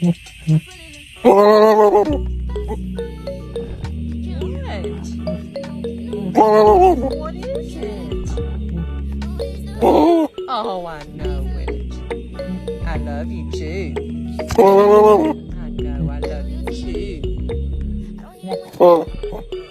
What? What is it? Oh, I know it. I love you too. I know I love you too.